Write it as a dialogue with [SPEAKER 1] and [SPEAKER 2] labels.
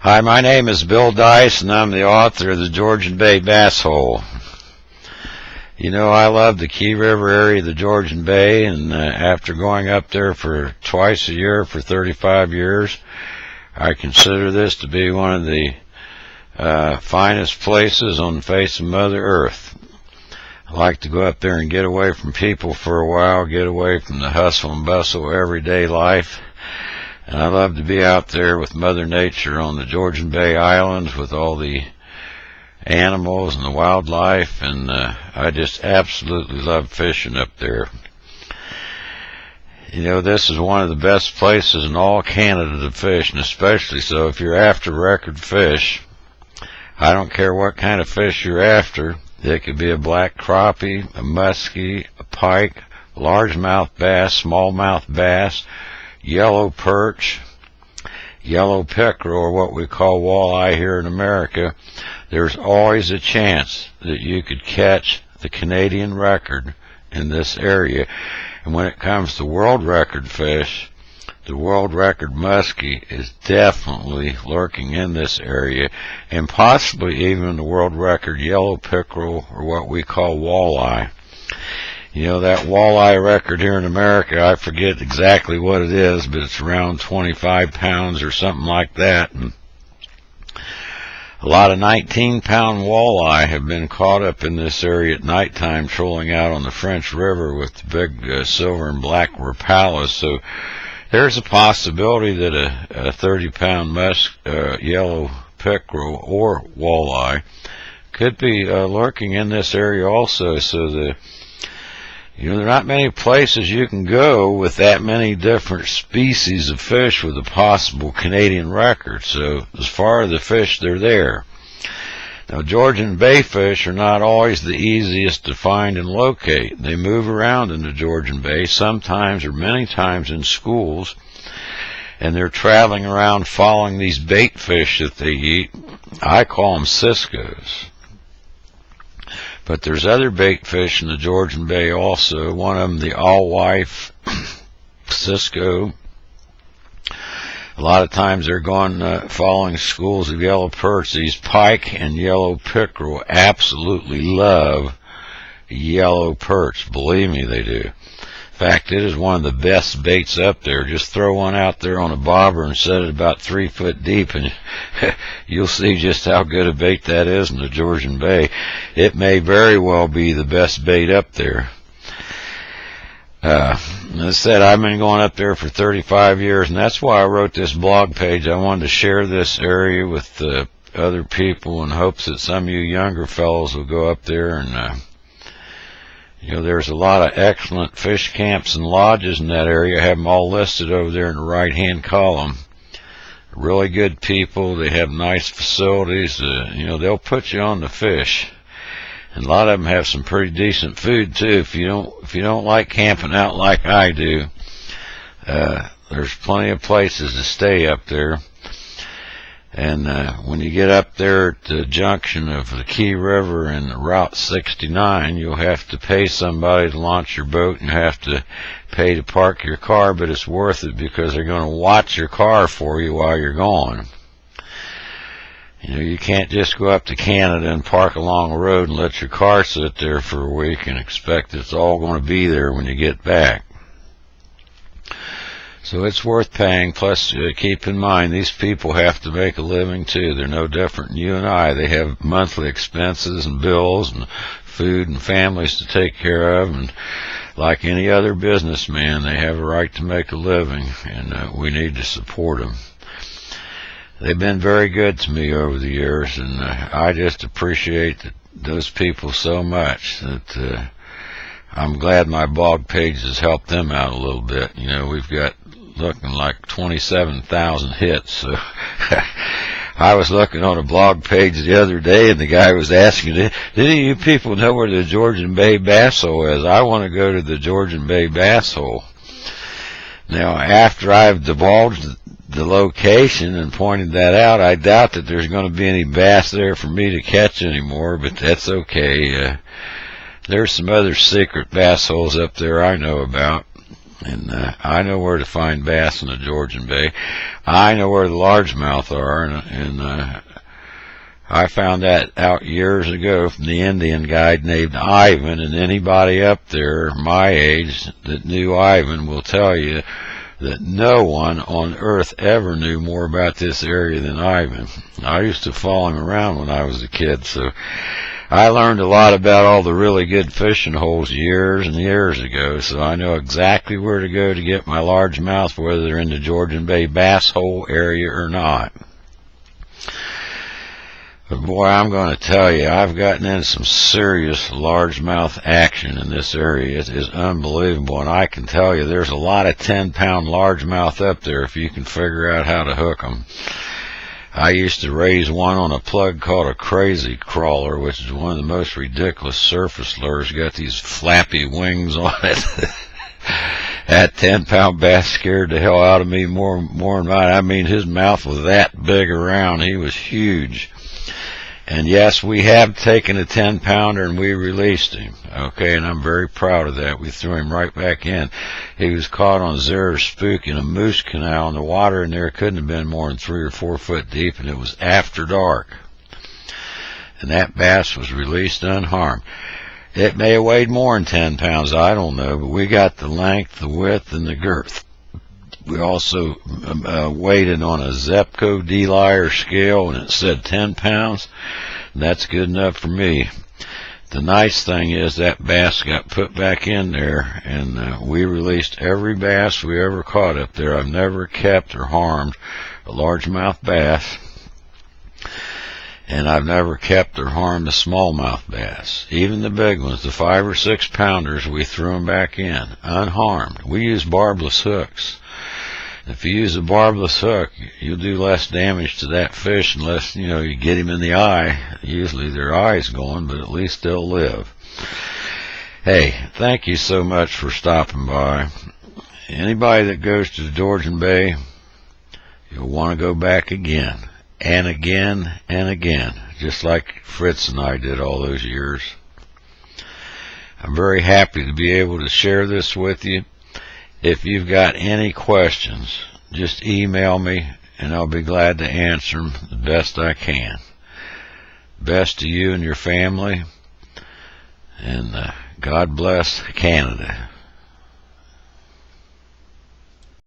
[SPEAKER 1] Hi, my name is Bill Dice, and I'm the author of the Georgian Bay Bass Hole. You know, I love the Key River area of the Georgian Bay, and after going up there for twice a year for 35 years, I consider this to be one of the finest places on the face of Mother Earth. I like to go up there and get away from people for a while, get away from the hustle and bustle of everyday life. And I love to be out there with Mother Nature on the Georgian Bay Islands with all the animals and the wildlife, and I just absolutely love fishing up there. You know, this is one of the best places in all Canada to fish, and especially so if you're after record fish. I don't care what kind of fish you're after. It could be a black crappie, a muskie, a pike, largemouth bass, smallmouth bass, yellow perch, yellow pickerel, or what we call walleye here in America. There's always a chance that you could catch the Canadian record in this area. And when it comes to world record fish, the world record muskie is definitely lurking in this area, and possibly even the world record yellow pickerel, or what we call walleye. You know, that walleye record here in America, I forget exactly what it is, but it's around 25 pounds or something like that. And a lot of 19-pound walleye have been caught up in this area at nighttime, trolling out on the French River with the big silver and black rapalas. So there's a possibility that a 30-pound yellow pickerel or walleye could be lurking in this area also. So you know, there are not many places you can go with that many different species of fish with a possible Canadian record. So as far as the fish, they're there. Now, Georgian Bay fish are not always the easiest to find and locate. They move around in the Georgian Bay, sometimes or many times in schools, and they're traveling around following these bait fish that they eat. I call them ciscos. But there's other bait fish in the Georgian Bay also. One of them, the all-wife cisco. A lot of times they're going following schools of yellow perch. These pike and yellow pickerel absolutely love yellow perch. Believe me, they do. In fact, it is one of the best baits up there. Just throw one out there on a bobber and set it about 3 foot deep, and you'll see just how good a bait that is in the Georgian Bay. It may very well be the best bait up there. As I said, I've been going up there for 35 years, and that's why I wrote this blog page. I wanted to share this area with other people in hopes that some of you younger fellows will go up there. And you know, there's a lot of excellent fish camps and lodges in that area. I have them all listed over there in the right-hand column. Really good people. They have nice facilities. You know, they'll put you on the fish. And a lot of them have some pretty decent food too. If you don't like camping out like I do, there's plenty of places to stay up there. And when you get up there at the junction of the Key River and Route 69, you'll have to pay somebody to launch your boat, and you have to pay to park your car, but it's worth it because they're going to watch your car for you while you're gone. You know, you can't just go up to Canada and park along a road and let your car sit there for a week and expect it's all going to be there when you get back. So it's worth paying. Plus, keep in mind, these people have to make a living too. They're no different than you and I. They have monthly expenses and bills and food and families to take care of. And like any other businessman, they have a right to make a living, and we need to support them. They've been very good to me over the years, and I just appreciate those people so much that I'm glad my blog page has helped them out a little bit. You know, we've got looking like 27,000 hits. So I was looking on a blog page the other day, and the guy was asking, did any of you people know where the Georgian Bay Bass Hole is? I want to go to the Georgian Bay Bass Hole. Now, after I've divulged the location and pointed that out, I doubt that there's going to be any bass there for me to catch anymore, but that's okay. There's some other secret bass holes up there I know about. And I know where to find bass in the Georgian Bay. I know where the largemouth are, and I found that out years ago from the Indian guide named Ivan, and anybody up there my age that knew Ivan will tell you that no one on earth ever knew more about this area than Ivan. I used to follow him around when I was a kid, so I learned a lot about all the really good fishing holes years and years ago, so I know exactly where to go to get my largemouth, whether they're in the Georgian Bay bass hole area or not. But boy, I'm going to tell you, I've gotten in some serious largemouth action in this area. It is unbelievable, and I can tell you there's a lot of 10-pound largemouth up there if you can figure out how to hook them. I used to raise one on a plug called a crazy crawler, which is one of the most ridiculous surface lures. Got these flappy wings on it. That 10-pound bass scared the hell out of me more than mine. I mean, his mouth was that big around. He was huge. And yes, we have taken a 10-pounder and we released him. Okay, and I'm very proud of that. We threw him right back in. He was caught on Zero Spook in a moose canal, and the water in there couldn't have been more than 3 or 4 foot deep, and it was after dark. And that bass was released unharmed. It may have weighed more than 10 pounds, I don't know, but we got the length, the width, and the girth. We also weighed it on a Zepco D-Lyre scale, and it said 10 pounds. And that's good enough for me. The nice thing is that bass got put back in there, and we released every bass we ever caught up there. I've never kept or harmed a largemouth bass, and I've never kept or harmed a smallmouth bass. Even the big ones, the 5 or 6 pounders, we threw them back in, unharmed. We use barbless hooks. If you use a barbless hook, you'll do less damage to that fish unless, you get him in the eye. Usually their eye's going, but at least they'll live. Hey, thank you so much for stopping by. Anybody that goes to the Georgian Bay, you'll want to go back again, and again, and again, just like Fritz and I did all those years. I'm very happy to be able to share this with you. If you've got any questions, just email me, and I'll be glad to answer them the best I can. Best to you and your family, and God bless Canada.